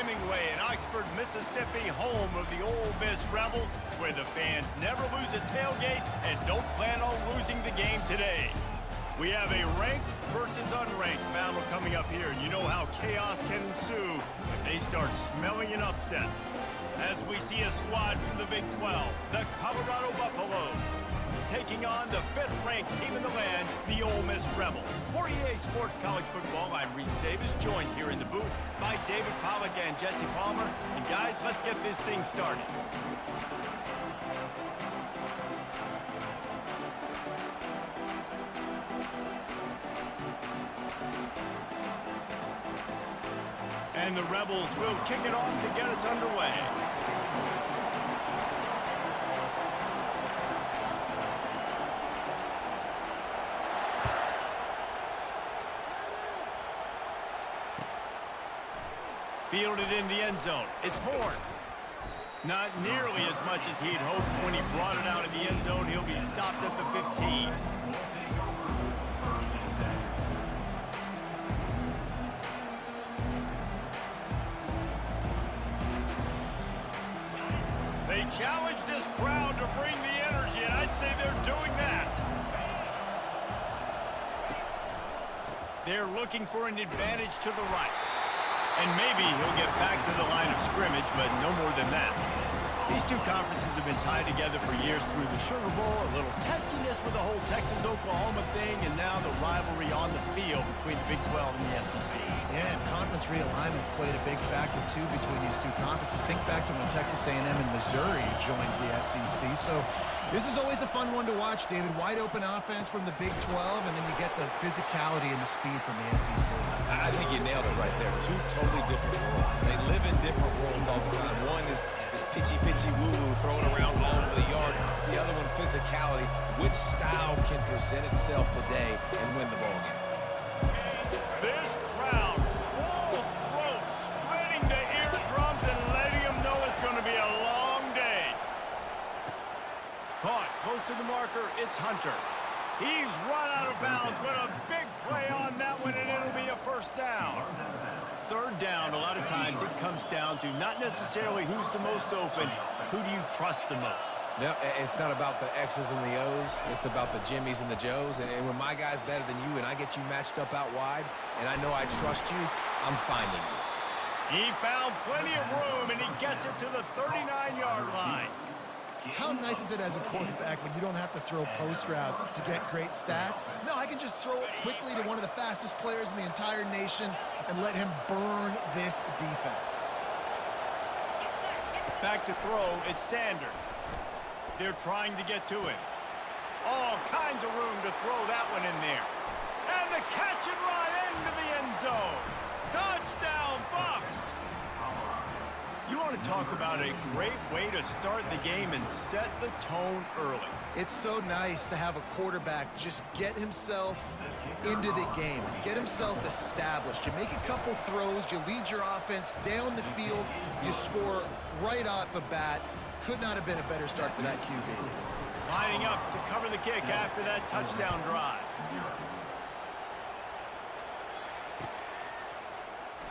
Hemingway in Oxford, Mississippi, home of the Ole Miss Rebels, where the fans never lose a tailgate and don't plan on losing the game today. We have a ranked versus unranked battle coming up here, and you know how chaos can ensue if they start smelling an upset. As we see a squad from the Big 12, the Colorado Buffaloes, taking on the 5th-ranked team in the land, the Ole Miss Rebels. For EA Sports College Football, I'm Reese Davis, joined here in the booth by David Pollack and Jesse Palmer. And guys, let's get this thing started. And the Rebels will kick it off to get us underway. Fielded in the end zone. It's Horn. Not nearly as much as he'd hoped when he brought it out of the end zone. He'll be stopped at the 15. They challenge this crowd to bring the energy, and I'd say they're doing that. They're looking for an advantage to the right. And maybe he'll get back to the line of scrimmage, but no more than that. These two conferences have been tied together for years through the Sugar Bowl, a little testiness with the whole Texas-Oklahoma thing, and now the rivalry on the field between the Big 12 and the SEC. Yeah, and conference realignments played a big factor, too, between these two conferences. Think back to when Texas A&M and Missouri joined the SEC. So this is always a fun one to watch, David. Wide open offense from the Big 12, and then you get the physicality and the speed from the SEC. I think you nailed it right there. Two totally different worlds. They live in different worlds all the time. One is pitchy woo-woo throwing around all over the yard. The other one, physicality. Which style can present itself today and win the ball game? This crowd, full throat, spreading the eardrums and letting them know it's going to be a long day. Caught close to the marker, it's Hunter. He's run out of bounds, but a big play on that one, and it'll be a first down. Third down, a lot of times it comes down to not necessarily who's the most open, who do you trust the most? No, it's not about the X's and the O's. It's about the Jimmies and the Joes. And when my guy's better than you and I get you matched up out wide, and I know I trust you, I'm finding you. He found plenty of room, and he gets it to the 39-yard line. How nice is it as a quarterback when you don't have to throw post routes to get great stats? No, I can just throw it quickly to one of the fastest players in the entire nation and let him burn this defense. Back to throw, it's Sanders. They're trying to get to him. All kinds of room to throw that one in there. And the catch and run into the end zone. Touchdown, Buffs! You want to talk about a great way to start the game and set the tone early. It's so nice to have a quarterback just get himself into the game, get himself established. You make a couple throws, you lead your offense down the field, you score right off the bat. Could not have been a better start for that QB. Lining up to cover the kick after that touchdown drive.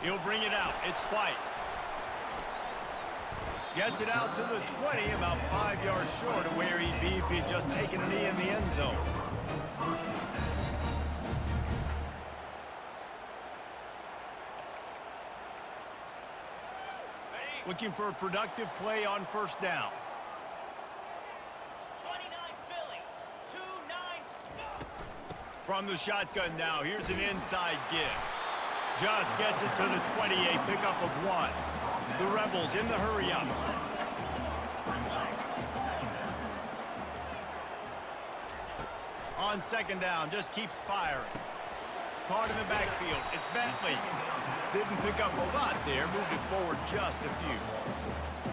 He'll bring it out. It's White. Gets it out to the 20, about 5 yards short of where he'd be if he'd just taken a knee in the end zone. Looking for a productive play on first down. 29 Philly, 2-9. From the shotgun now, here's an inside give. Just gets it to the 28, pickup of 1. The Rebels in the hurry-up. On second down, just keeps firing. Caught in the backfield, it's Bentley. Didn't pick up a lot there, moved it forward just a few.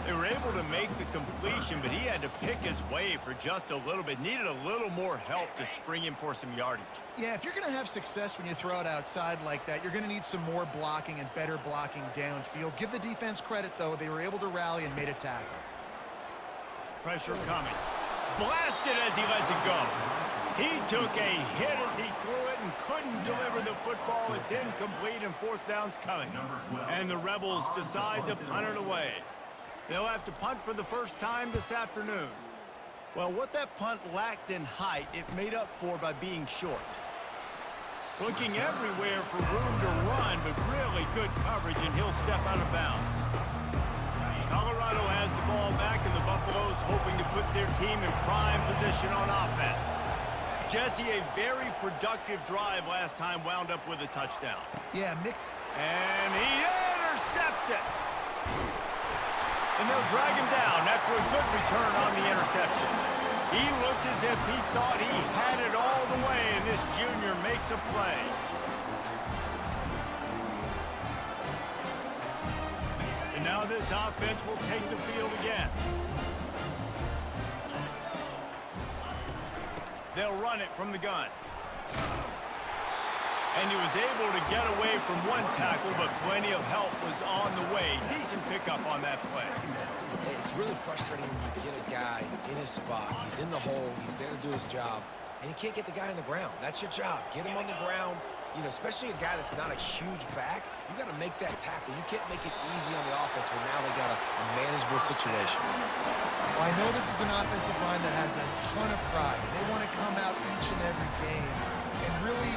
They were able to make the completion, but he had to pick his way for just a little bit. Needed a little more help to spring him for some yardage. Yeah, if you're going to have success when you throw it outside like that, you're going to need some more blocking and better blocking downfield. Give the defense credit, though. They were able to rally and made a tackle. Pressure coming. Blasted as he lets it go. He took a hit as he threw it and couldn't deliver the football. It's incomplete and fourth down's coming. And the Rebels decide to punt it away. They'll have to punt for the first time this afternoon. Well, what that punt lacked in height, it made up for by being short. Looking everywhere for room to run, but really good coverage, and he'll step out of bounds. Colorado has the ball back, and the Buffaloes hoping to put their team in prime position on offense. Jesse, a very productive drive last time wound up with a touchdown. Yeah, Mick. And he intercepts it. And they'll drag him down after a good return on the interception. He looked as if he thought he had it all the way, and this junior makes a play. And now this offense will take the field again. They'll run it from the gun. And he was able to get away from one tackle, but plenty of help was on the way. Decent pickup on that play. It's really frustrating when you get a guy in his spot. He's in the hole. He's there to do his job. And you can't get the guy on the ground. That's your job. Get him on the ground. You know, especially a guy that's not a huge back. You got to make that tackle. You can't make it easy on the offense when now they got a manageable situation. Well, I know this is an offensive line that has a ton of pride. They want to come out each and every game and really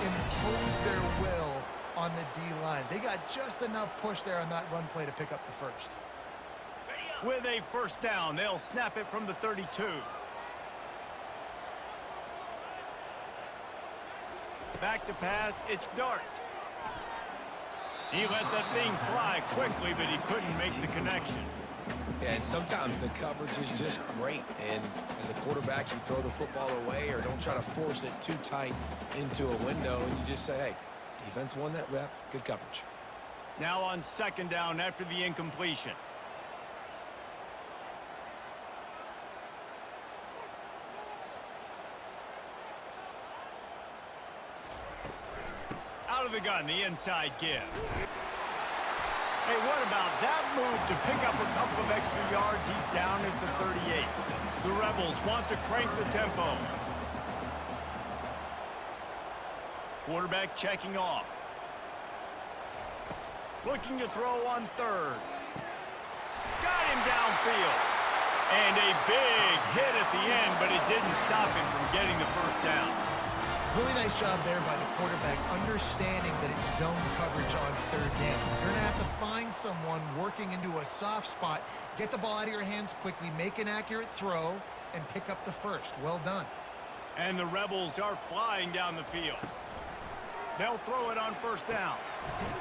impose their will on the D-line. They got just enough push there on that run play to pick up the first. With a first down, they'll snap it from the 32. Back to pass, it's Dart. He let that thing fly quickly, but he couldn't make the connection. Yeah, and sometimes the coverage is just great. And as a quarterback, you throw the football away or don't try to force it too tight into a window, and you just say, hey, defense won that rep, good coverage. Now on second down after the incompletion. Out of the gun, the inside give. Hey, what about that move to pick up a couple of extra yards? He's down at the 38. The Rebels want to crank the tempo. Quarterback checking off. Looking to throw on third. Got him downfield. And a big hit at the end, but it didn't stop him from getting the first down. Really nice job there by the quarterback, understanding that it's zone coverage on third down. You're going to have to find someone working into a soft spot, get the ball out of your hands quickly, make an accurate throw, and pick up the first. Well done. And the Rebels are flying down the field. They'll throw it on first down.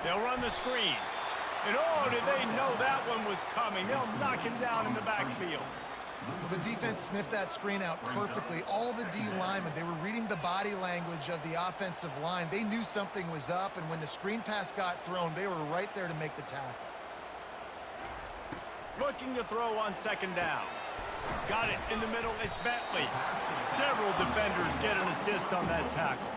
They'll run the screen. And oh, did they know that one was coming. They'll knock him down in the backfield. Well, the defense sniffed that screen out perfectly. All the D linemen, they were reading the body language of the offensive line. They knew something was up, and when the screen pass got thrown, they were right there to make the tackle. Looking to throw on second down. Got it in the middle. It's Bentley. Several defenders get an assist on that tackle.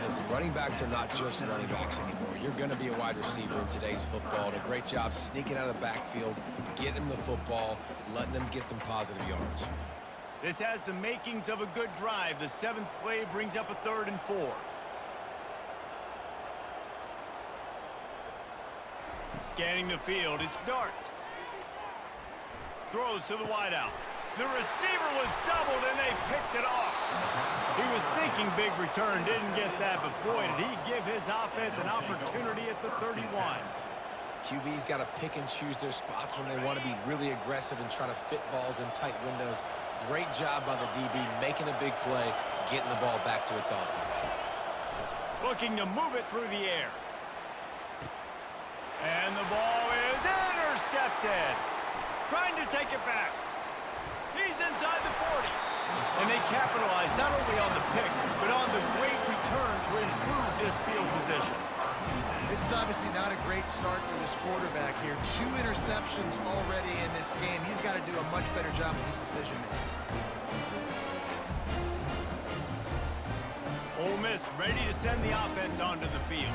Listen, running backs are not just running backs anymore. You're going to be a wide receiver in today's football. And a great job sneaking out of the backfield, getting them the football, letting them get some positive yards. This has the makings of a good drive. The seventh play brings up a 3rd and 4. Scanning the field, it's Dart. Throws to the wideout. The receiver was doubled, and they picked it off. He was thinking big return, didn't get that, but boy, did he give his offense an opportunity at the 31. QB's got to pick and choose their spots when they want to be really aggressive and try to fit balls in tight windows. Great job by the DB, making a big play, getting the ball back to its offense. Looking to move it through the air. And the ball is intercepted. Trying to take it back. He's inside the 40. And they capitalize not only on the pick, but on the great return to improve this field position. This is obviously not a great start for this quarterback here. 2 interceptions already in this game. He's got to do a much better job with his decision making. Ole Miss ready to send the offense onto the field.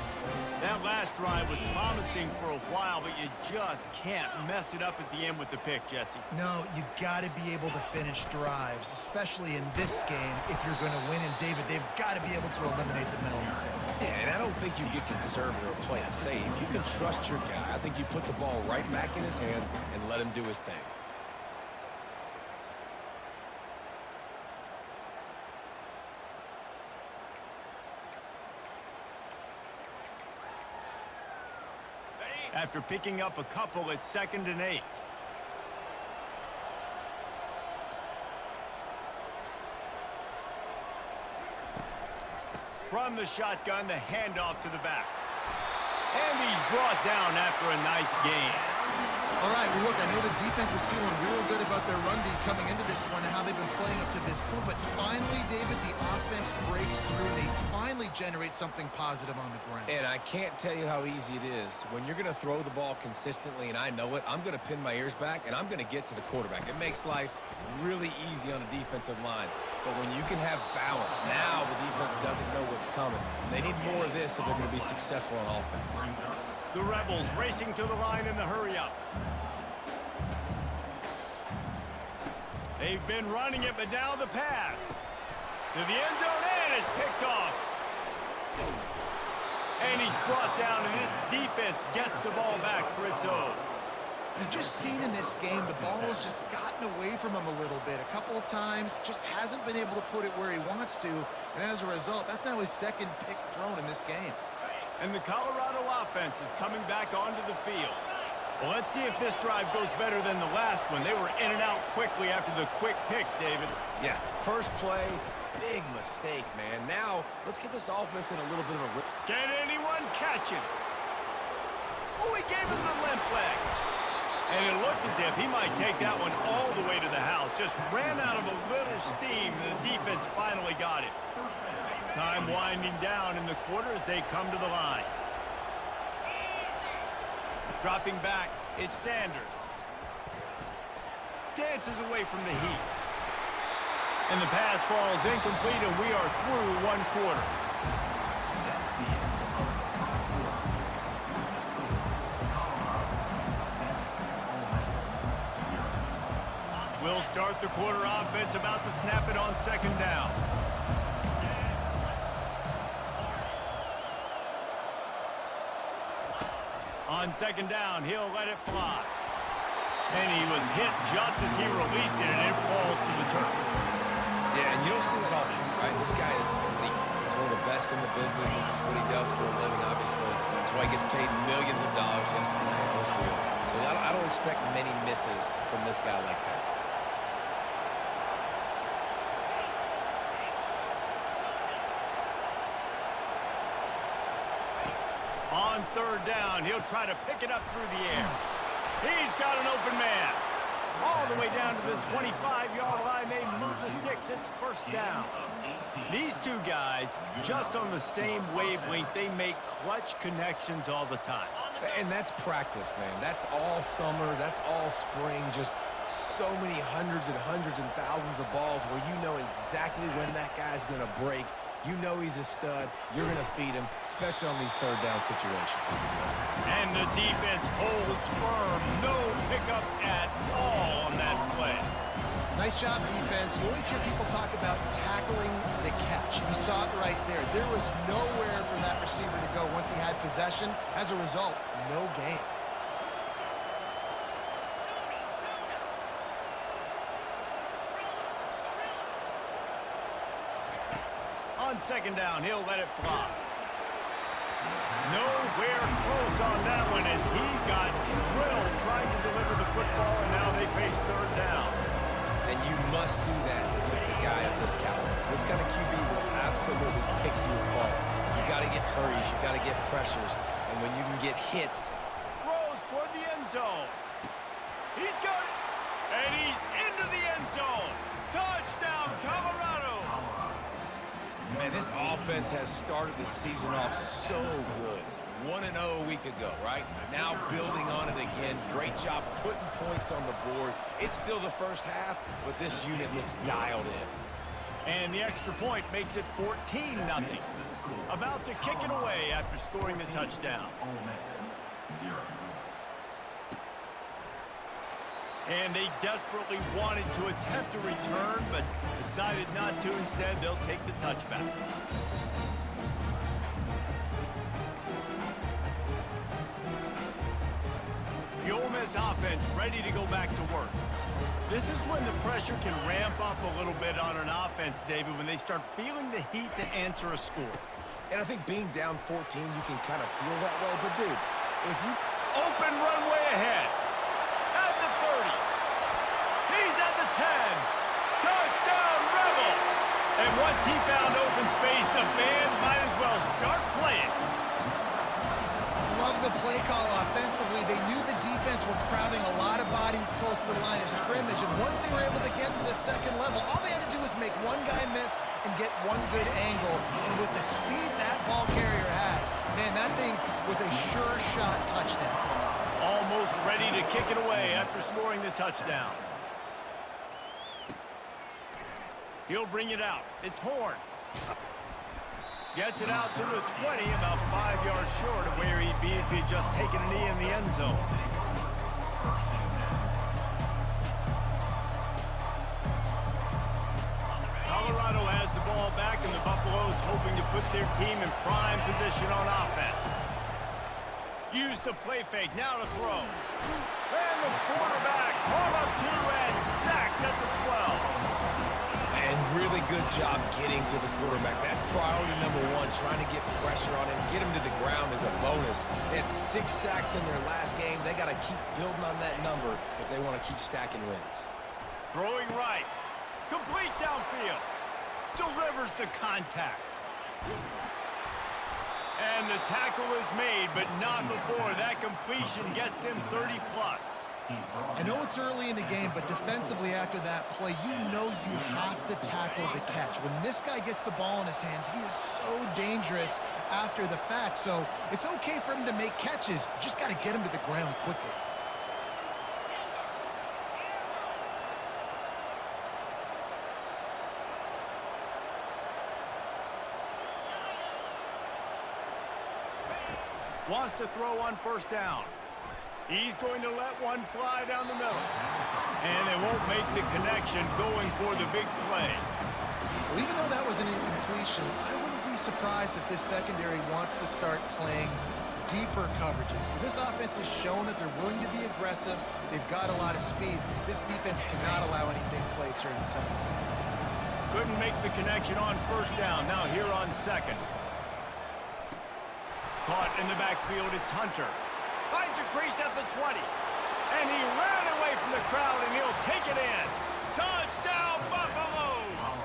That last drive was promising for a while, but you just can't mess it up at the end with the pick, Jesse. No, you got to be able to finish drives, especially in this game if you're going to win. And, David, they've got to be able to eliminate the mental mistakes. Yeah, and I don't think you get conservative or play it safe. You can trust your guy. I think you put the ball right back in his hands and let him do his thing. After picking up a couple, it's 2nd and 8. From the shotgun, the handoff to the back. And he's brought down after a nice gain. All right, well, look, I know the defense was feeling real good about their run D coming into this one and how they've been playing up to this point, but finally, David, the offense breaks through and they finally generate something positive on the ground. And I can't tell you how easy it is. When you're going to throw the ball consistently, and I know it, I'm going to pin my ears back, and I'm going to get to the quarterback. It makes life really easy on a defensive line. But when you can have balance, now the defense doesn't know what's coming. They need more of this if they're going to be successful on offense. The Rebels racing to the line in the hurry-up. They've been running it, but now the pass. To the end zone, and it's picked off. And he's brought down, and his defense gets the ball back for its own. We've just seen in this game the ball has just gotten away from him a little bit. A couple of times, just hasn't been able to put it where he wants to. And as a result, that's now his 2nd pick thrown in this game. And the Colorado offense is coming back onto the field. Well, let's see if this drive goes better than the last one. They were in and out quickly after the quick pick, David. Yeah, first play, big mistake, man. Now, let's get this offense in a little bit of a rip. Can anyone catch it? Oh, he gave him the limp leg. And it looked as if he might take that one all the way to the house. Just ran out of a little steam, and the defense finally got it. Time winding down in the quarter as they come to the line. Dropping back, it's Sanders. Dances away from the heat. And the pass falls incomplete, and we are through one quarter. We'll start the quarter offense, about to snap it on 2nd down. On 2nd down, he'll let it fly. And he was hit just as he released it, and it falls to the turf. Yeah, and you don't see that often, right? This guy is elite. He's one of the best in the business. This is what he does for a living, obviously. That's why he gets paid millions of dollars. Yes, NIL is real. So I don't expect many misses from this guy like that. On 3rd down, he'll try to pick it up through the air. He's got an open man. All the way down to the 25-yard line. They move the sticks. It's 1st down. These two guys, just on the same wavelength, they make clutch connections all the time. And that's practice, man. That's all summer. That's all spring. Just so many hundreds and thousands of balls where you know exactly when that guy's going to break. You know he's a stud. You're going to feed him, especially on these 3rd down situations. And the defense holds firm. No pickup at all on that play. Nice job, defense. You always hear people talk about tackling the catch. You saw it right there. There was nowhere for that receiver to go once he had possession. As a result, no gain. On 2nd down, he'll let it fly. Nowhere close on that one as he got drilled trying to deliver the football, and now they face 3rd down. And you must do that against a guy of this caliber. This kind of QB will absolutely pick you apart. You got to get hurries, you got to get pressures, and when you can get hits. Throws toward the end zone. He's got it, and he's into the end zone. Touchdown, Colorado. Man, this offense has started the season off so good. 1-0 a week ago, right? Now building on it again. Great job putting points on the board. It's still the first half, but this unit looks dialed in. And the extra point makes it 14-0. About to kick it away after scoring the touchdown. And they desperately wanted to attempt a return, but decided not to. Instead, they'll take the touchback. The Ole Miss offense ready to go back to work. This is when the pressure can ramp up a little bit on an offense, David, when they start feeling the heat to answer a score. And I think being down 14, you can kind of feel that way. But, dude, if you... Open runway ahead. At the 30. He's at the 10. Touchdown, Rebels! And once he found open space, the band might as well start playing. Love the play call offensively. They knew the defense were crowding a lot of bodies close to the line of scrimmage, and once they were able to get to the second level, all they had to do was make one guy miss and get one good angle. And with the speed that ball carrier has, man, that thing was a sure shot touchdown. Almost ready to kick it away after scoring the touchdown. He'll bring it out. It's Horn. Gets it out to the 20, about 5 yards short of where he'd be if he'd just taken a knee in the end zone. Colorado has the ball back, and the Buffaloes hoping to put their team in prime position on offense. Use the play fake, now to throw. And the quarterback caught up to and sacked at the 12. And really good job getting to the quarterback. That's priority number one, trying to get pressure on him, get him to the ground as a bonus. They had 6 sacks in their last game. They got to keep building on that number if they want to keep stacking wins. Throwing right. Complete downfield. Delivers the contact. And the tackle is made, but not before that completion gets them 30-plus. I know it's early in the game, but defensively after that play, you know you have to tackle the catch. When this guy gets the ball in his hands, he is so dangerous after the fact. So it's okay for him to make catches. You just got to get him to the ground quickly. Wants to throw on first down. He's going to let one fly down the middle. And they won't make the connection going for the big play. Well, even though that was an incompletion, I wouldn't be surprised if this secondary wants to start playing deeper coverages. Because this offense has shown that they're willing to be aggressive. They've got a lot of speed. This defense cannot allow any big plays here in the second half. Couldn't make the connection on first down. Now here on second. Caught in the backfield, it's Hunter. Finds a crease at the 20. And he ran away from the crowd, and he'll take it in. Touchdown, Buffaloes!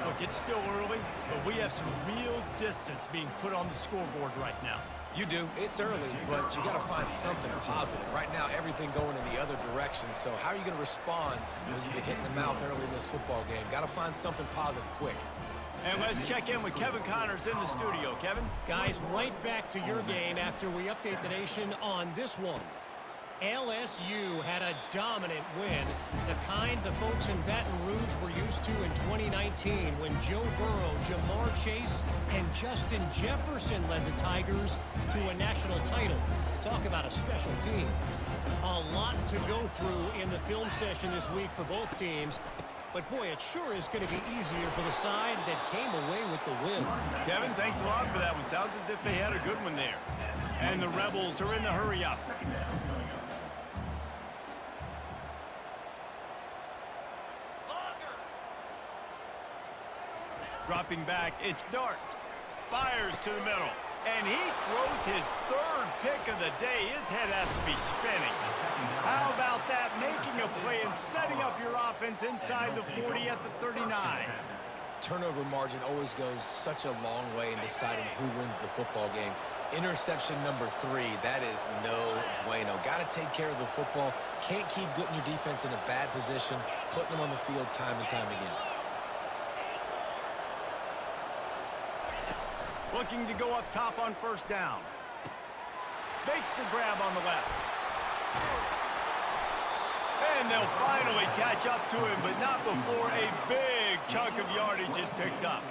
Look, it's still early, but we have some real distance being put on the scoreboard right now. You do. It's early, but you got to find something positive. Right now, everything going in the other direction. So how are you going to respond when you get hit in the mouth early in this football game? Got to find something positive quick. And let's check in with Kevin Connors in the studio. Kevin? Guys, right back to your game after we update the nation on this one. LSU had a dominant win, the kind the folks in Baton Rouge were used to in 2019 when Joe Burrow, Jamar Chase, and Justin Jefferson led the Tigers to a national title. Talk about a special team. A lot to go through in the film session this week for both teams. But, boy, it sure is going to be easier for the side that came away with the win. Kevin, thanks a lot for that one. Sounds as if they had a good one there. And the Rebels are in the hurry-up. Dropping back, it's Dart. Fires to the middle. And he throws his third pick of the day. His head has to be spinning. How about that? Making a play and setting up your offense inside the 40 at the 39. Turnover margin always goes such a long way in deciding who wins the football game. Interception number 3, that is no bueno. Got to take care of the football. Can't keep putting your defense in a bad position, putting them on the field time and time again. Looking to go up top on first down. Makes the grab on the left. And they'll finally catch up to him, but not before a big chunk of yardage is picked up.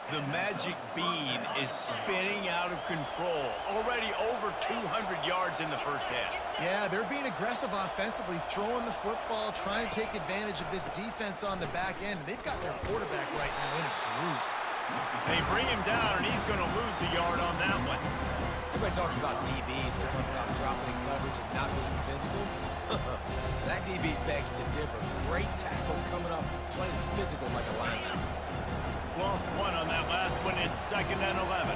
The magic bean is spinning out of control. Already over 200 yards in the first half. Yeah, they're being aggressive offensively, throwing the football, trying to take advantage of this defense on the back end. They've got their quarterback right now in a groove. They bring him down, and he's going to lose a yard on that one. Everybody talks about DBs. They talk about dropping in coverage and not being physical. That DB begs to differ. Great tackle coming up, playing physical like a linebacker. Lost one on that last one. It's 2nd and 11.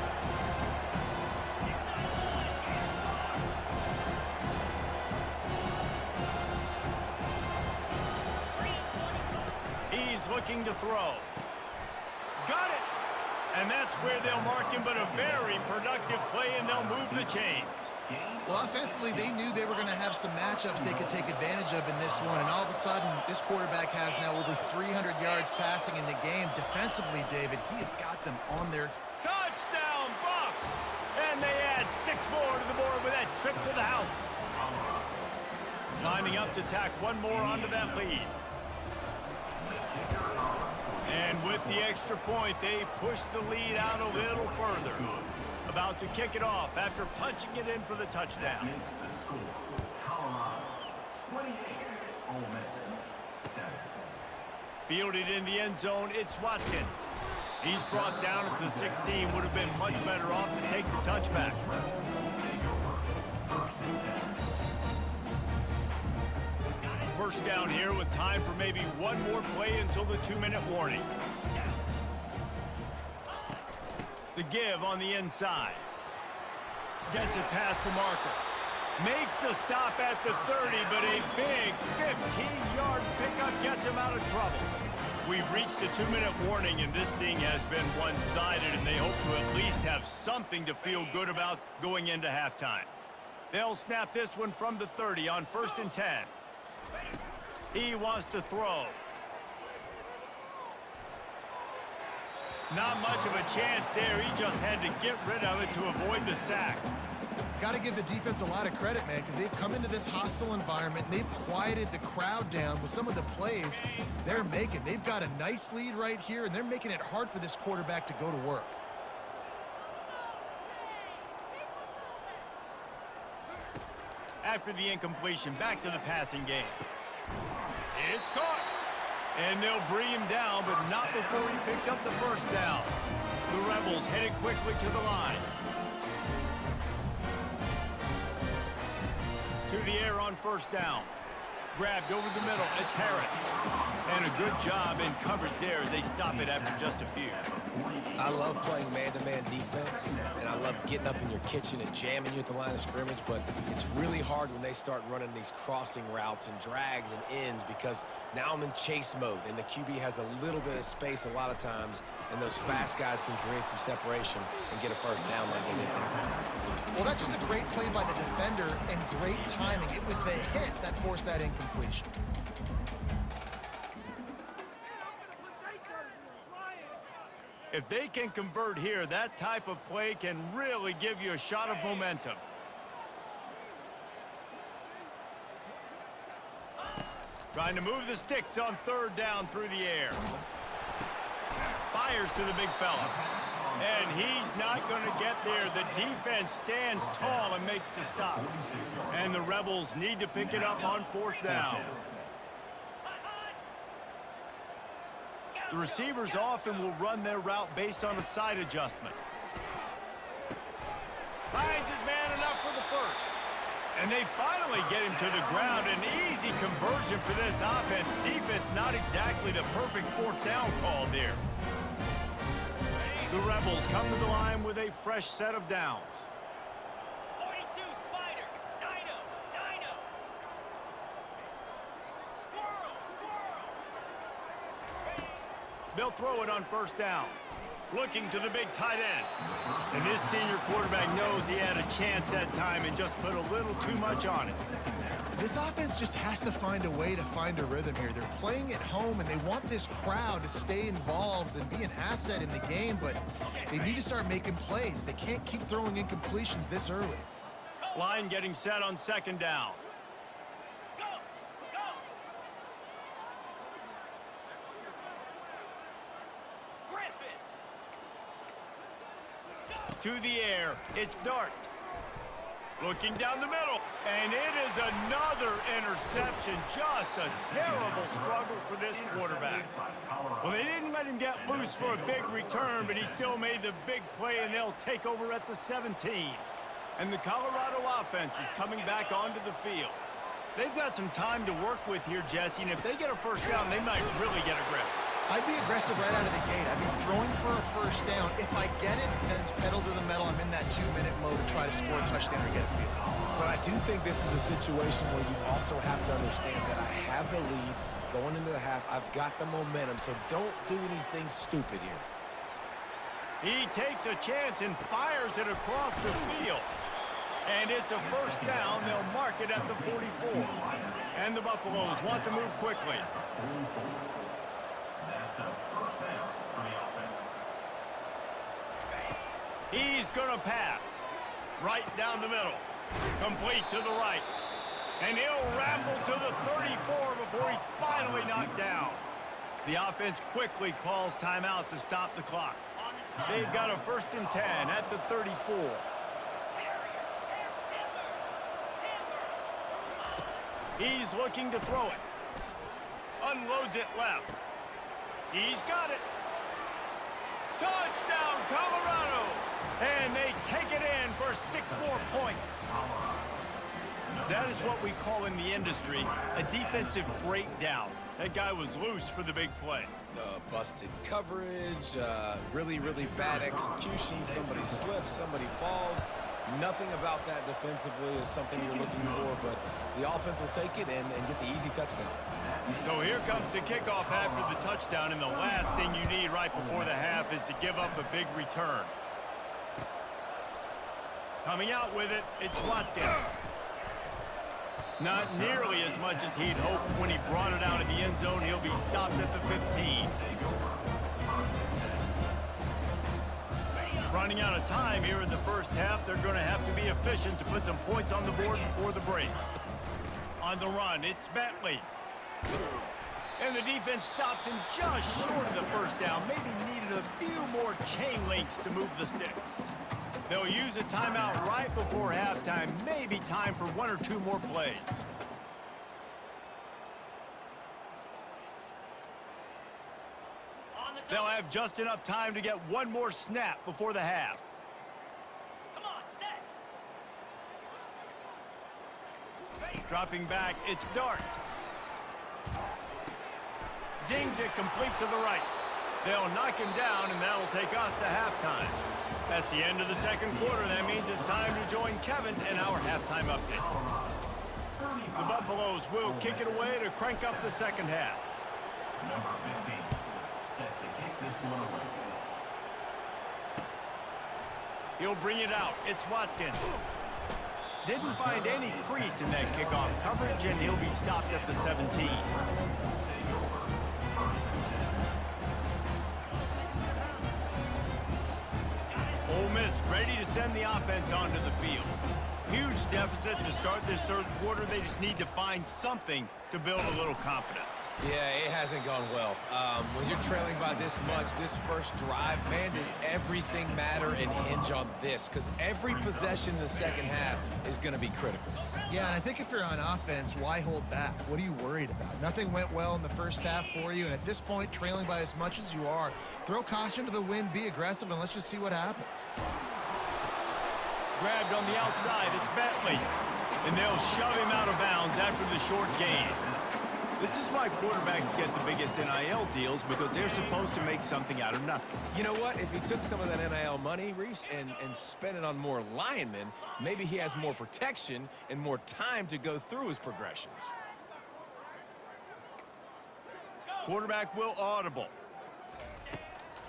He's looking to throw. Got it! And that's where they'll mark him, but a very productive play, and they'll move the chains. Well, offensively, they knew they were going to have some matchups they could take advantage of in this one, and all of a sudden, this quarterback has now over 300 yards passing in the game. Defensively, David, he has got them on their... Touchdown, Bucks! And they add 6 more to the board with that trip to the house. Lining up to tack one more onto that lead. And with the extra point, they push the lead out a little further. About to kick it off after punching it in for the touchdown. Fielded in the end zone, it's Watkins. He's brought down at the 16. Would have been much better off to take the touchback. First down here with time for maybe one more play until the 2-minute warning. The give on the inside. Gets it past the marker. Makes the stop at the 30, but a big 15-yard pickup gets him out of trouble. We've reached the 2-minute warning, and this thing has been one-sided, and they hope to at least have something to feel good about going into halftime. They'll snap this one from the 30 on 1st and 10. He wants to throw. Not much of a chance there. He just had to get rid of it to avoid the sack. Got to give the defense a lot of credit, man, because they've come into this hostile environment, and they've quieted the crowd down with some of the plays they're making. They've got a nice lead right here, and they're making it hard for this quarterback to go to work. After the incompletion, back to the passing game. It's caught. And they'll bring him down, but not before he picks up the first down. The Rebels headed quickly to the line. To the air on 1st down. Grabbed over the middle. It's Harris. And a good job in coverage there as they stop it after just a few. I love playing man-to-man defense, and I love getting up in your kitchen and jamming you at the line of scrimmage, but it's really hard when they start running these crossing routes and drags and ends because now I'm in chase mode, and the QB has a little bit of space a lot of times, and those fast guys can create some separation and get a first down like they did there. Well, that's just a great play by the defender and great timing. It was the hit that forced that incompletion. If they can convert here, that type of play can really give you a shot of momentum. Trying to move the sticks on 3rd down through the air. Fires to the big fella. And he's not going to get there. The defense stands tall and makes the stop. And the Rebels need to pick it up on 4th down. The receivers often will run their route based on a side adjustment. Finds his man enough for the first. And they finally get him to the ground. An easy conversion for this offense. Defense not exactly the perfect 4th down call there. The Rebels come to the line with a fresh set of downs. 42, Spider. Dino. Dino. Squirrel. Squirrel. They'll throw it on 1st down. Looking to the big tight end. And this senior quarterback knows he had a chance that time and just put a little too much on it. This offense just has to find a way to find a rhythm here. They're playing at home, and they want this crowd to stay involved and be an asset in the game, but they need to start making plays. They can't keep throwing incompletions this early. Line getting set on 2nd down. To the air, it's Dart. Looking down the middle, and it is another interception. Just a terrible struggle for this quarterback. Well, they didn't let him get loose for a big return, but he still made the big play, and they'll take over at the 17. And the Colorado offense is coming back onto the field. They've got some time to work with here, Jesse, and if they get a first down, they might really get aggressive. I'd be aggressive right out of the gate. I'd be throwing for a first down. If I get it, then it's pedal to the metal. I'm in that 2-minute mode to try to score a touchdown or get a field. But I do think this is a situation where you also have to understand that I have the lead going into the half. I've got the momentum, so don't do anything stupid here. He takes a chance and fires it across the field. And it's a first down. They'll mark it at the 44. And the Buffaloes want to move quickly. He's going to pass. Right down the middle. Complete to the right. And he'll ramble to the 34 before he's finally knocked down. The offense quickly calls timeout to stop the clock. They've got a 1st and 10 at the 34. He's looking to throw it. Unloads it left. He's got it. Touchdown, Colorado! And they take it in for 6 more points. That is what we call in the industry a defensive breakdown. That guy was loose for the big play. Busted coverage, really bad execution. Somebody slips, somebody falls. Nothing about that defensively is something you're looking for, but the offense will take it and get the easy touchdown. So here comes the kickoff after the touchdown, and the last thing you need right before the half is to give up a big return. Coming out with it, it's Watkins. Not nearly as much as he'd hoped when he brought it out of the end zone. He'll be stopped at the 15. Running out of time here in the first half. They're going to have to be efficient to put some points on the board before the break. On the run, it's Bentley. And the defense stops him just short of the first down. Maybe needed a few more chain links to move the sticks. They'll use a timeout right before halftime. Maybe time for 1 or 2 more plays. They'll have just enough time to get 1 more snap before the half. Come on, set. Dropping back, it's Dart. Zings it complete to the right. They'll knock him down, and that'll take us to halftime. That's the end of the second quarter. That means it's time to join Kevin in our halftime update. The Buffaloes will kick it away to crank up the second half. Number 15, set to kick this one away. He'll bring it out. It's Watkins. Didn't find any crease in that kickoff coverage, and he'll be stopped at the 17. Ole Miss ready to send the offense onto the field. Huge deficit to start this third quarter. They just need to find something to build a little confidence. Yeah, it hasn't gone well. When you're trailing by this much, this first drive, man, does everything matter and hinge on this? Because every possession in the second half is going to be critical. Yeah, and I think if you're on offense, why hold back? What are you worried about? Nothing went well in the first half for you, and at this point, trailing by as much as you are, throw caution to the wind, be aggressive, and let's just see what happens. Grabbed on the outside, it's Bentley. And they'll shove him out of bounds after the short gain. This is why quarterbacks get the biggest NIL deals, because they're supposed to make something out of nothing. You know what? If he took some of that NIL money, Reese, and spent it on more linemen, maybe he has more protection and more time to go through his progressions. Quarterback will audible.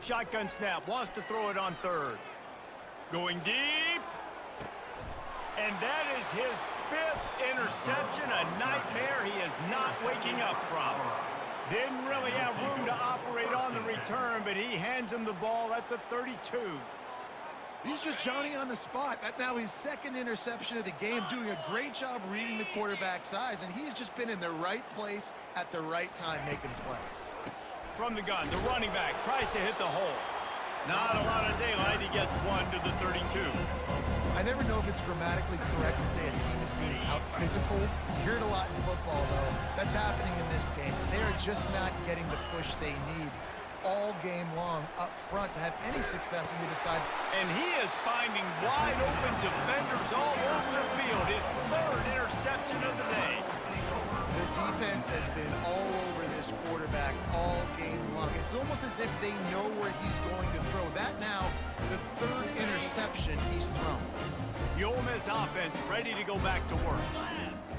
Shotgun snap, wants to throw it on third. Going deep. And that is his 5th interception, a nightmare he is not waking up from. Didn't really have room to operate on the return, but he hands him the ball at the 32. He's just Johnny on the spot. That's now his 2nd interception of the game, doing a great job reading the quarterback's eyes, and he's just been in the right place at the right time making plays. From the gun, the running back tries to hit the hole. Not a lot of daylight. He gets 1 to the 32. I never know if it's grammatically correct to say a team is being out-physicaled. You hear it a lot in football, though. That's happening in this game. They are just not getting the push they need all game long up front to have any success when they decide. And he is finding wide open defenders all over the field. His 3rd interception of the day. The defense has been all over this quarterback all game long. It's almost as if they know where he's going to throw. That now, the 3rd interception he's thrown. The Ole Miss offense ready to go back to work.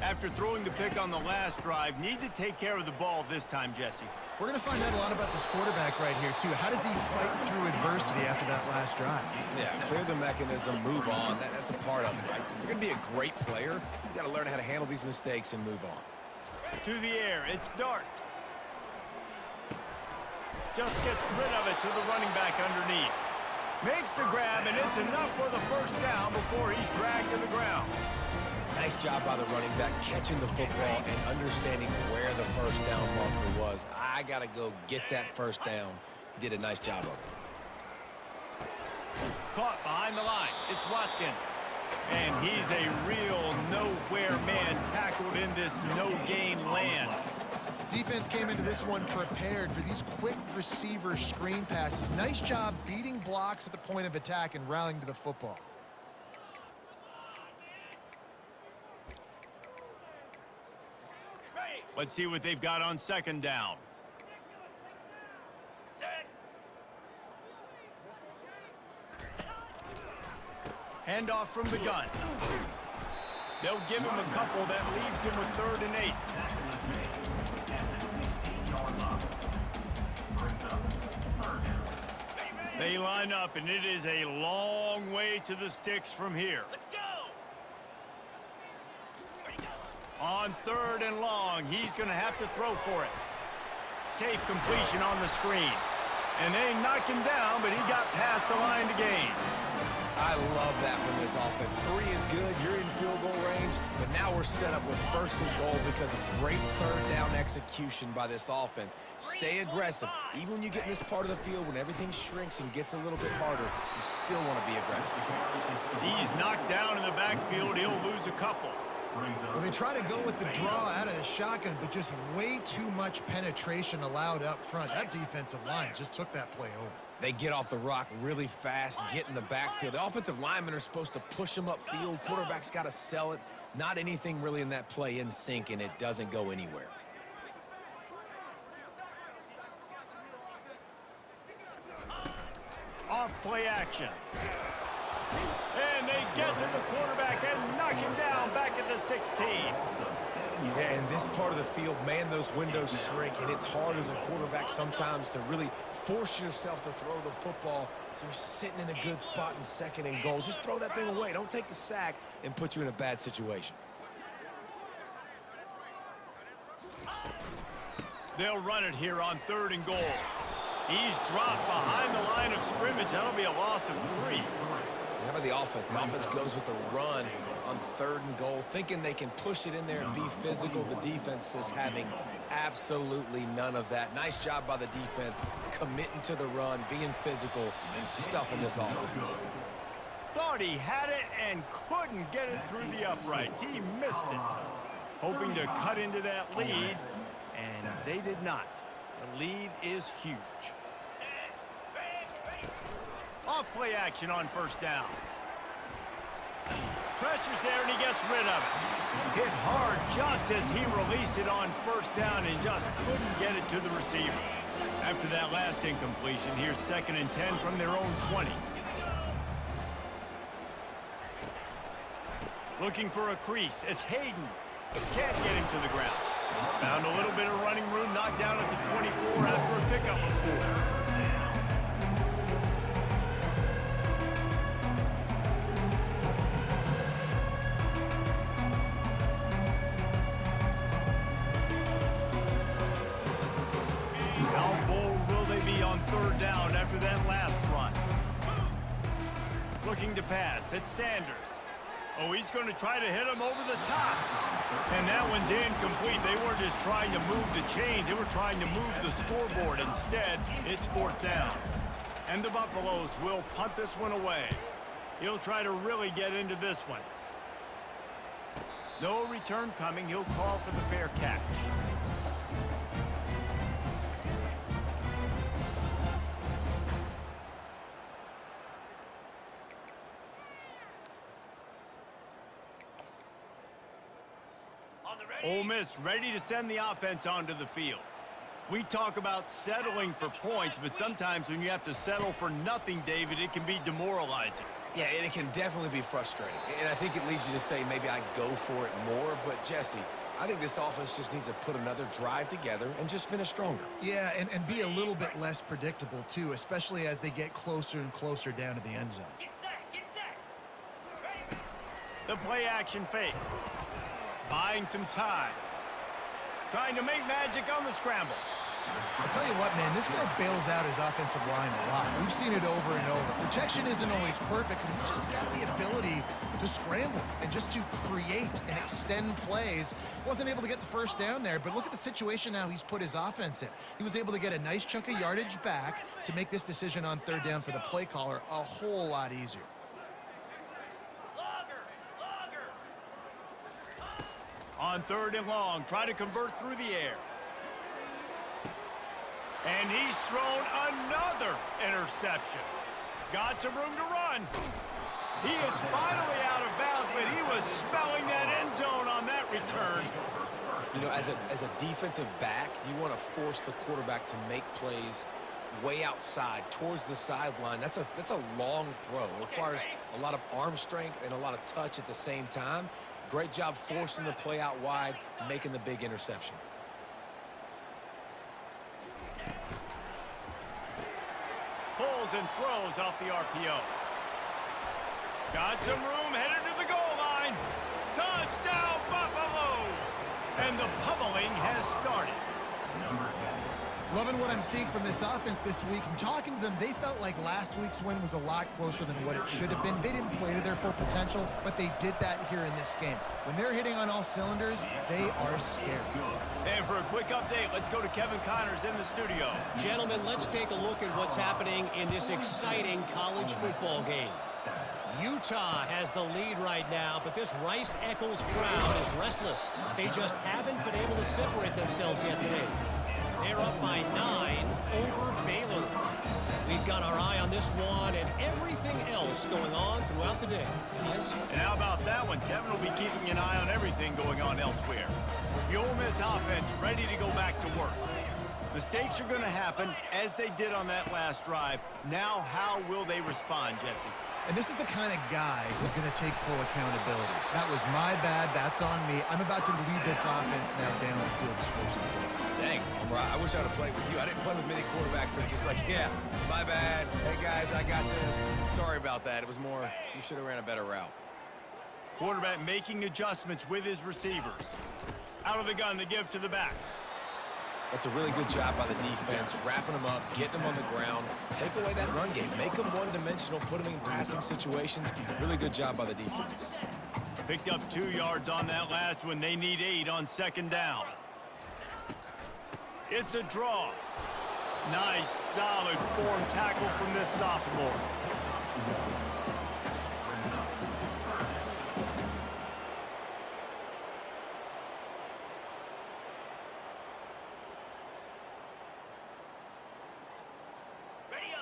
After throwing the pick on the last drive, need to take care of the ball this time, Jesse. We're going to find out a lot about this quarterback right here, too. How does he fight through adversity after that last drive? Yeah, clear the mechanism, move on. That's a part of it, right? If you're going to be a great player, you got to learn how to handle these mistakes and move on. To the air, it's Dart. Just gets rid of it to the running back underneath. Makes the grab, and it's enough for the first down before he's dragged to the ground. Nice job by the running back catching the football and understanding where the first down marker was. I got to go get that first down. He did a nice job of it. Caught behind the line. It's Watkins. And he's a real nowhere man tackled in this no-gain land. Defense came into this one prepared for these quick receiver screen passes. Nice job beating blocks at the point of attack and rallying to the football. Let's see what they've got on 2nd down. Set. Handoff from the gun. They'll give him a couple. That leaves him with 3rd and 8. They line up, and it is a long way to the sticks from here. Let's go. On 3rd and long, he's going to have to throw for it. Safe completion on the screen. And they knock him down, but he got past the line to gain. I love that from this offense. 3 is good. You're in field goal range, but now we're set up with 1st and goal because of great 3rd down execution by this offense. Stay aggressive. Even when you get in this part of the field, when everything shrinks and gets a little bit harder, you still want to be aggressive. He's knocked down in the backfield. He'll lose a couple. Well, they try to go with the draw out of the shotgun, but just way too much penetration allowed up front. That defensive line just took that play over. They get off the rock really fast, get in the backfield. The offensive linemen are supposed to push them upfield. Quarterback's got to sell it. Not anything really in that play in sync, and it doesn't go anywhere. Off play action. And they get to the quarterback and knock him down back at the 16. Yeah, in this part of the field, man, those windows shrink, and it's hard as a quarterback sometimes to really force yourself to throw the football. You're sitting in a good spot in 2nd and goal. Just throw that thing away. Don't take the sack and put you in a bad situation. They'll run it here on 3rd and goal. He's dropped behind the line of scrimmage. That'll be a loss of 3. How about the offense? The offense goes with the run on 3rd and goal, thinking they can push it in there and be physical. The defense is having absolutely none of that. Nice job by the defense, committing to the run, being physical, and stuffing this offense. Thought he had it and couldn't get it through the uprights. He missed it. Hoping to cut into that lead, and they did not. The lead is huge. Off play action on 1st down. Pressure's there, and he gets rid of it. Hit hard just as he released it on 1st down and just couldn't get it to the receiver. After that last incompletion, here's 2nd and 10 from their own 20. Looking for a crease. It's Hayden. Can't get him to the ground. Found a little bit of running room, knocked down at the 24 after a pickup of 4. How bold will they be on 3rd down after that last run? Looking to pass. It's Sanders. Oh, he's going to try to hit him over the top. And that one's incomplete. They weren't just trying to move the chains. They were trying to move the scoreboard. Instead, it's 4th down. And the Buffaloes will punt this one away. He'll try to really get into this one. No return coming. He'll call for the fair catch. Ole Miss ready to send the offense onto the field. We talk about settling for points, but sometimes when you have to settle for nothing, David, it can be demoralizing. Yeah, and it can definitely be frustrating. And I think it leads you to say maybe I go for it more. But, Jesse, I think this offense just needs to put another drive together and just finish stronger. Yeah, and be a little bit less predictable, too, especially as they get closer and closer down to the end zone. Get set, get set. Ready? The play action fake. Buying some time. Trying to make magic on the scramble. I'll tell you what, man, this guy bails out his offensive line a lot. We've seen it over and over. Protection isn't always perfect, but he's just got the ability to scramble and just to create and extend plays. Wasn't able to get the first down there, but look at the situation now he's put his offense in. He was able to get a nice chunk of yardage back to make this decision on third down for the play caller a whole lot easier. On third and long, try to convert through the air. And he's thrown another interception. Got some room to run. He is finally out of bounds, but he was spelling that end zone on that return. You know, as a defensive back, you want to force the quarterback to make plays way outside, towards the sideline. That's a long throw. It requires a lot of arm strength and a lot of touch at the same time. Great job forcing the play out wide, making the big interception. Pulls and throws off the RPO. Got some room, headed to the goal line. Touchdown, Buffaloes! And the pummeling has started. Loving what I'm seeing from this offense this week. And talking to them, they felt like last week's win was a lot closer than what it should have been. They didn't play to their full potential, but they did that here in this game. When they're hitting on all cylinders, they are scary. And for a quick update, let's go to Kevin Connors in the studio. Gentlemen, let's take a look at what's happening in this exciting college football game. Utah has the lead right now, but this Rice-Eccles crowd is restless. They just haven't been able to separate themselves yet today. They're up by 9 over Baylor. We've got our eye on this one and everything else going on throughout the day. Guys? And how about that one? Kevin will be keeping an eye on everything going on elsewhere. The Ole Miss offense ready to go back to work. Mistakes are going to happen, as they did on that last drive. Now, how will they respond, Jesse? And this is the kind of guy who's going to take full accountability. That was my bad. That's on me. I'm about to lead this offense now down the field to score some points. Dang, Homer, I wish I would have played with you. I didn't play with many quarterbacks that are just like, yeah, my bad. Hey, guys, I got this. Sorry about that. It was more, you should have ran a better route. Quarterback making adjustments with his receivers. Out of the gun to give to the back. That's a really good job by the defense, wrapping them up, getting them on the ground, take away that run game, make them one-dimensional, put them in passing situations. Really good job by the defense. Picked up 2 yards on that last one. They need 8 on second down. It's a draw. Nice, solid form tackle from this sophomore.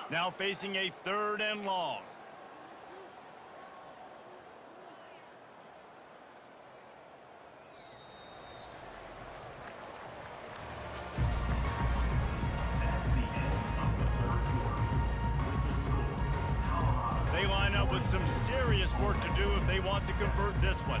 Now facing a third and long. They line up with some serious work to do if they want to convert this one.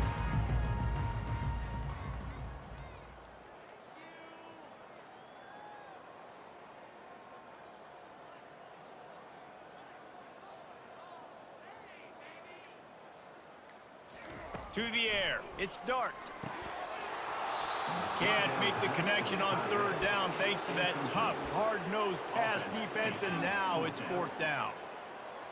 To the air. It's Dart. Can't make the connection on third down thanks to that tough, hard-nosed pass defense, and now it's fourth down.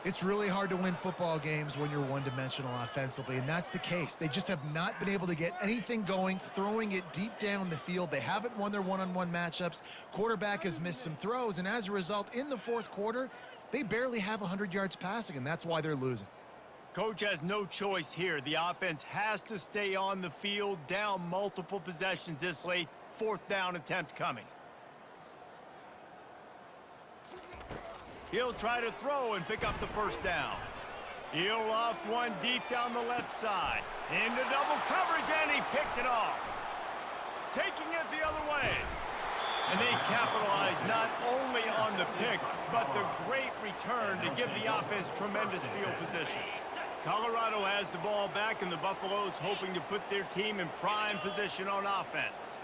It's really hard to win football games when you're one-dimensional offensively, and that's the case. They just have not been able to get anything going, throwing it deep down the field. They haven't won their one-on-one matchups. Quarterback has missed some throws, and as a result, in the fourth quarter, They barely have 100 yards passing, and that's why they're losing. Coach has no choice here. The offense has to stay on the field, down multiple possessions this late. 4th down attempt coming. He'll try to throw and pick up the 1st down. He'll loft one deep down the left side. Into double coverage, and he picked it off. Taking it the other way. And they capitalize not only on the pick, but the great return to give the offense tremendous field position. Colorado has the ball back, and the Buffaloes hoping to put their team in prime position on offense.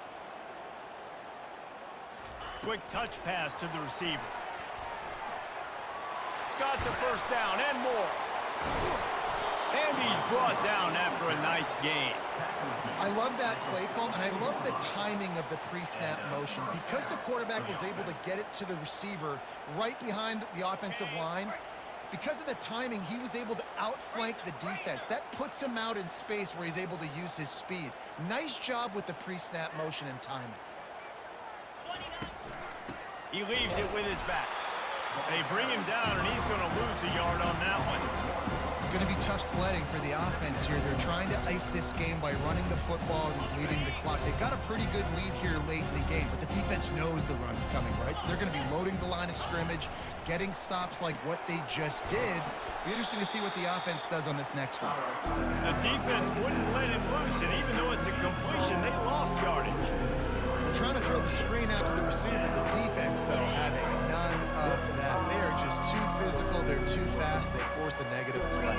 Quick touch pass to the receiver. Got the 1st down and more. And he's brought down after a nice gain. I love that play call, and I love the timing of the pre-snap motion. Because the quarterback was able to get it to the receiver right behind the offensive line, because of the timing, he was able to outflank the defense. That puts him out in space where he's able to use his speed. Nice job with the pre-snap motion and timing. He leaves it with his back. They bring him down, and he's going to lose a yard on that one. It's going to be tough sledding for the offense here. They're trying to ice this game by running the football and bleeding the clock. They've got a pretty good lead here late in the game, but the defense knows the run's coming, right? So they're going to be loading the line of scrimmage, getting stops like what they just did. Be interesting to see what the offense does on this next one. The defense wouldn't let him loose, and even though it's a completion, they lost yardage. They're trying to throw the screen out to the receiver. The defense, though, having none of that. They are just too physical. They're too fast. They force a negative play.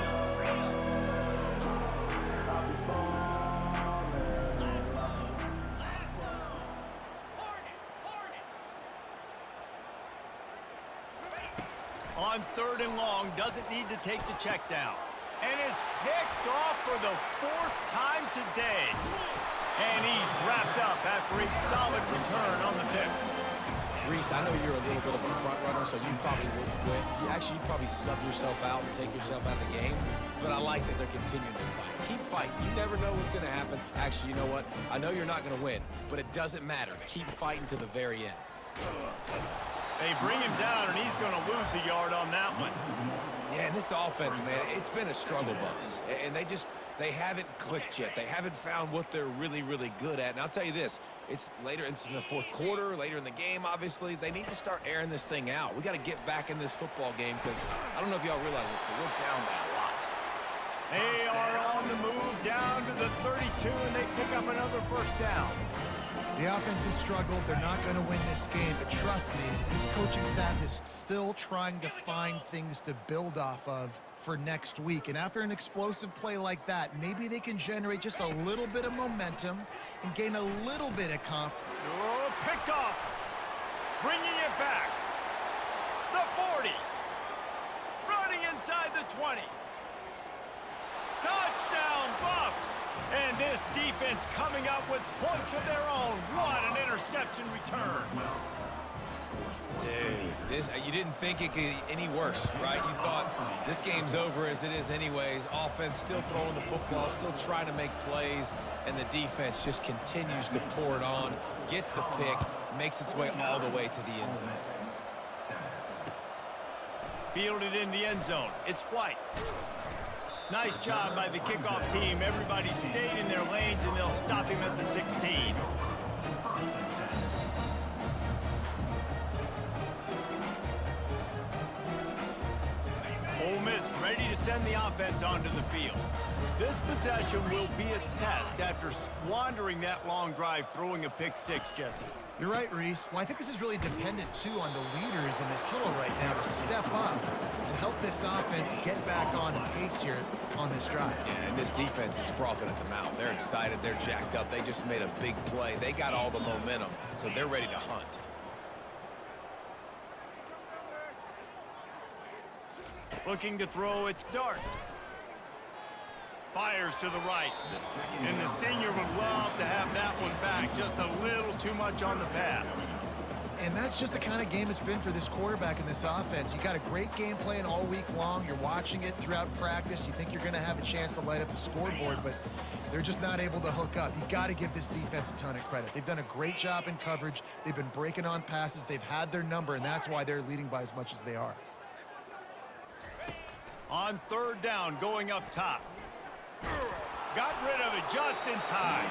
On 3rd and long, doesn't need to take the check down. And it's picked off for the 4th time today. And he's wrapped up after a solid return on the pick. Reese, I know you're a little bit of a front runner, so you probably would quit. You'd probably sub yourself out and take yourself out of the game. But I like that they're continuing to fight. Keep fighting. You never know what's going to happen. Actually, you know what? I know you're not going to win, but it doesn't matter. Keep fighting to the very end. They bring him down, and he's going to lose a yard on that one. Yeah, and this offense, man, it's been a struggle bus. And they haven't clicked yet. They haven't found what they're really, really good at. And I'll tell you this, it's later, it's in the 4th quarter, later in the game, obviously. They need to start airing this thing out. We got to get back in this football game because I don't know if y'all realize this, but we're down by a lot. They are on the move down to the 32, and they pick up another 1st down. The offense has struggled. They're not going to win this game, but trust me, this coaching staff is still trying to find things to build off of for next week. And after an explosive play like that, maybe they can generate just a little bit of momentum and gain a little bit of confidence. Oh, picked off. Bringing it back. The 40. Running inside the 20. Touchdown, Buffs! And this defense coming up with points of their own. What an interception return. Dude, you didn't think it could get any worse, right? You thought this game's over as it is anyways. Offense still throwing the football, still trying to make plays, and the defense just continues to pour it on, gets the pick, makes its way all the way to the end zone. Fielded in the end zone. It's White. Nice job by the kickoff team. Everybody stayed in their lanes, and they'll stop him at the 16. Ole Miss ready to send the offense onto the field. This possession will be a test after squandering that long drive, throwing a pick 6, Jesse. You're right, Reese. Well, I think this is really dependent, too, on the leaders in this huddle right now to step up and help this offense get back on pace here on this drive. Yeah, and this defense is frothing at the mouth. They're excited. They're jacked up. They just made a big play. They got all the momentum, so they're ready to hunt. Looking to throw, it's Dart. Fires to the right. And the senior would love to have that one back. Just a little too much on the pass. And that's just the kind of game it's been for this quarterback and this offense. You got a great game plan all week long. You're watching it throughout practice. You think you're going to have a chance to light up the scoreboard, but they're just not able to hook up. You got to give this defense a ton of credit. They've done a great job in coverage. They've been breaking on passes. They've had their number, and that's why they're leading by as much as they are. On third down, going up top. Got rid of it just in time.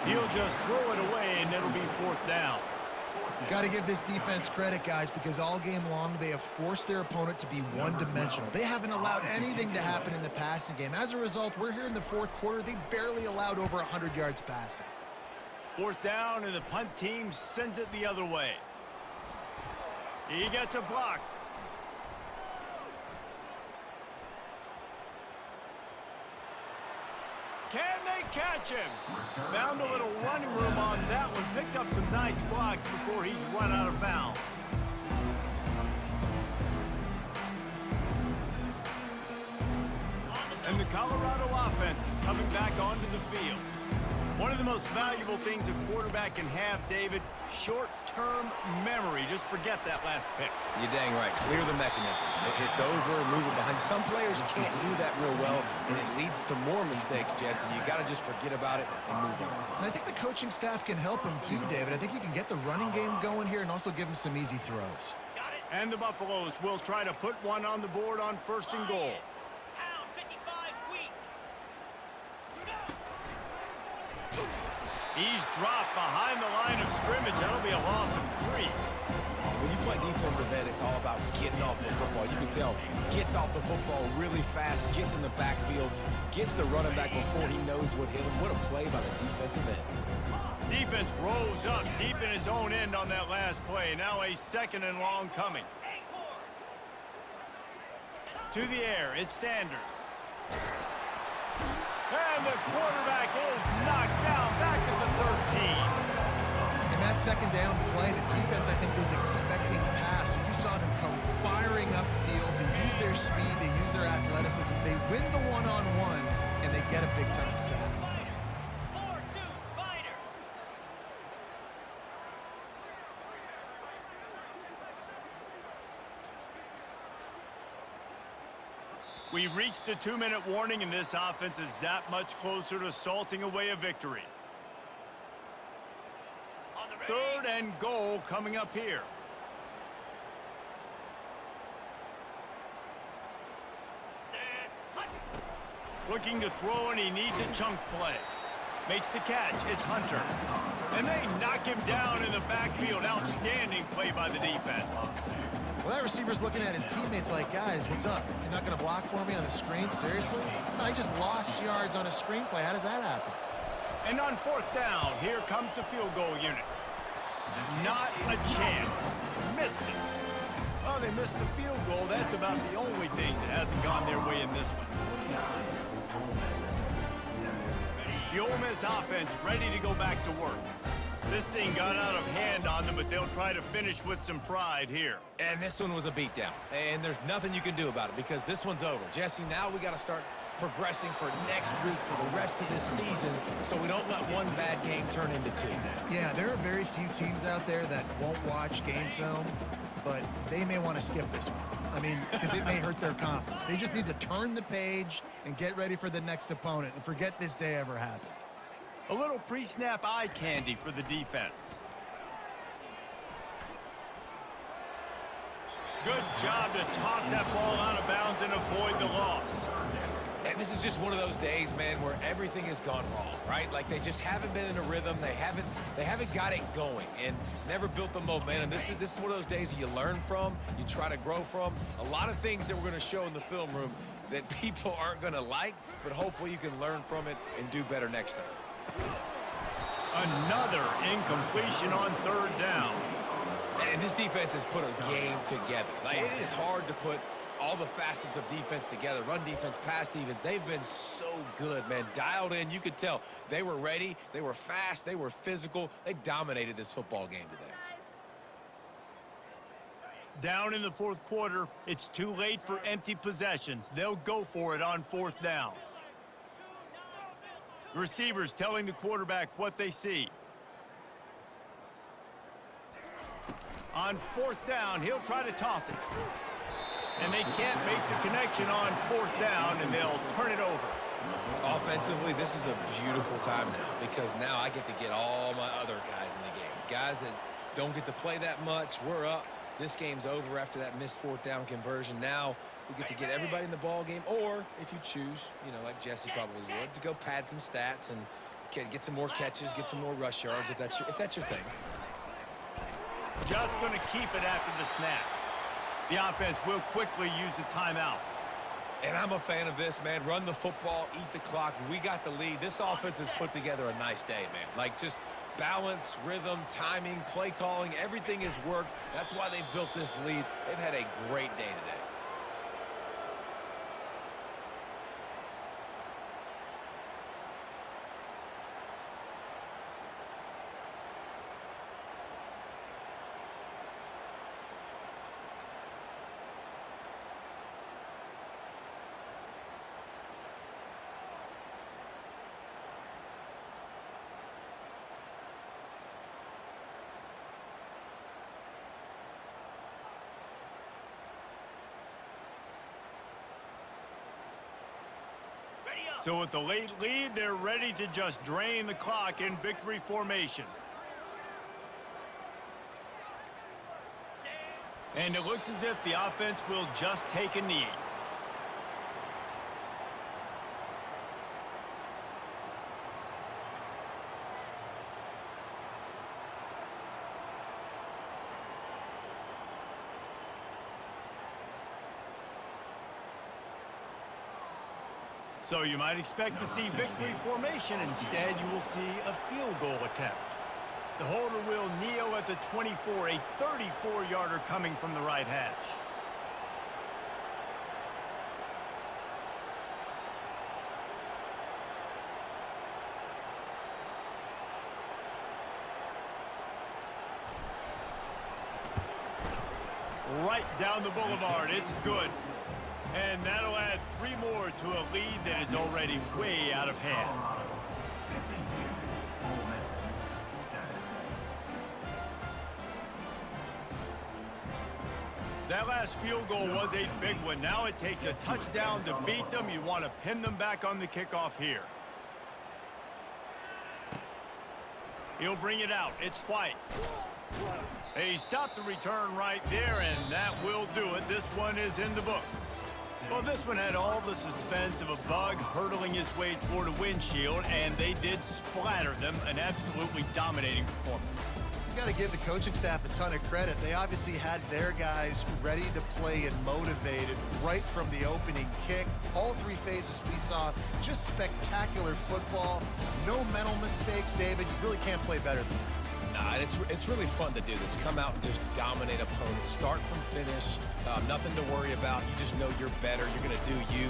He'll just throw it away, and it'll be fourth down. Got to give this defense credit, guys, because all game long they have forced their opponent to be one-dimensional. They haven't allowed anything to happen in the passing game. As a result, we're here in the fourth quarter. They barely allowed over 100 yards passing. Fourth down, and the punt team sends it the other way. He gets a block. Can they catch him? Found a little running room on that one. Picked up some nice blocks before he's run out of bounds. And the Colorado offense is coming back onto the field. One of the most valuable things a quarterback can have, David, short-term memory. Just forget that last pick. You're dang right. Clear the mechanism. It's over, move it behind you. Some players can't do that real well, and it leads to more mistakes, Jesse. You got to just forget about it and move on. And I think the coaching staff can help him too, David. I think you can get the running game going here and also give him some easy throws. And the Buffaloes will try to put one on the board on first and goal. Pound 55 weak. He's dropped behind the line of scrimmage. That'll be a loss of 3. When you play defensive end, it's all about getting off the football. You can tell, gets off the football really fast, gets in the backfield, gets the running back before he knows what hit him. What a play by the defensive end. Defense rose up deep in its own end on that last play. Now a second and long coming. To the air, it's Sanders. And the quarterback is knocked down back at the 13. In that second down play, the defense, I think, was expecting pass. You saw them come firing upfield. They use their speed. They use their athleticism. They win the one-on-ones, and they get a big-time sack. 4-2 Spider. We've reached the 2-minute warning, and this offense is that much closer to salting away a victory. Third and goal coming up here. Looking to throw, and he needs a chunk play. Makes the catch. It's Hunter. And they knock him down in the backfield. Outstanding play by the defense. Well, that receiver's looking at his teammates like, guys, what's up? You're not going to block for me on the screen? Seriously? I just lost yards on a screen play. How does that happen? And on fourth down, here comes the field goal unit. Not a chance. Missed it. Oh, they missed the field goal. That's about the only thing that hasn't gone their way in this one. The Ole Miss offense ready to go back to work. This thing got out of hand on them, but they'll try to finish with some pride here. And this one was a beatdown. And there's nothing you can do about it because this one's over. Jesse, now we got to start progressing for next week for the rest of this season so we don't let one bad game turn into 2. Yeah, there are very few teams out there that won't watch game film, but they may want to skip this one. I mean, because it may hurt their confidence. They just need to turn the page and get ready for the next opponent and forget this day ever happened. A little pre-snap eye candy for the defense. Good job to toss that ball out of bounds and avoid the loss. And this is just one of those days, man, where everything has gone wrong, right? Like they just haven't been in a rhythm. They haven't got it going and never built the momentum. This is one of those days that you learn from, you try to grow from. A lot of things that we're going to show in the film room that people aren't going to like, but hopefully you can learn from it and do better next time. Another incompletion on third down. And this defense has put a game together. Like, it is hard to put all the facets of defense together. Run defense, pass defense. They've been so good, man. Dialed in. You could tell they were ready. They were fast. They were physical. They dominated this football game today. Down in the fourth quarter, it's too late for empty possessions. They'll go for it on fourth down. The receivers telling the quarterback what they see. On fourth down, he'll try to toss it. And they can't make the connection on fourth down, and they'll turn it over. Offensively, this is a beautiful time now because now I get to get all my other guys in the game. Guys that don't get to play that much, we're up. This game's over after that missed fourth down conversion. Now We get to get everybody in the ball game, or if you choose, you know, like Jesse probably would, to go pad some stats and get some more catches, get some more rush yards if that's your thing. Just going to keep it after the snap. The offense will quickly use a timeout. And I'm a fan of this, man. Run the football, eat the clock. We got the lead. This offense has put together a nice day, man. Like, just balance, rhythm, timing, play calling, everything has worked. That's why they've built this lead. They've had a great day today. So with the late lead, they're ready to just drain the clock in victory formation. And it looks as if the offense will just take a knee. So you might expect to see victory formation. Instead, you will see a field goal attempt. The holder will kneel at the 24, a 34-yarder coming from the right hash. Right down the boulevard, it's good. And that'll add 3 more to a lead that is already way out of hand. 52, Ole Miss 7. That last field goal was a big one. Now it takes a touchdown to beat them. You want to pin them back on the kickoff here. He'll bring it out. It's White. He stopped the return right there, and that will do it. This one is in the book. Well, this one had all the suspense of a bug hurtling his way toward a windshield, and they did splatter them. An absolutely dominating performance. You got to give the coaching staff a ton of credit. They obviously had their guys ready to play and motivated right from the opening kick. All 3 phases we saw, just spectacular football. No mental mistakes, David. You really can't play better than that. Nah, it's really fun to do this. Come out and just dominate opponents. Start from finish. Nothing to worry about. You just know you're better. You're going to do you.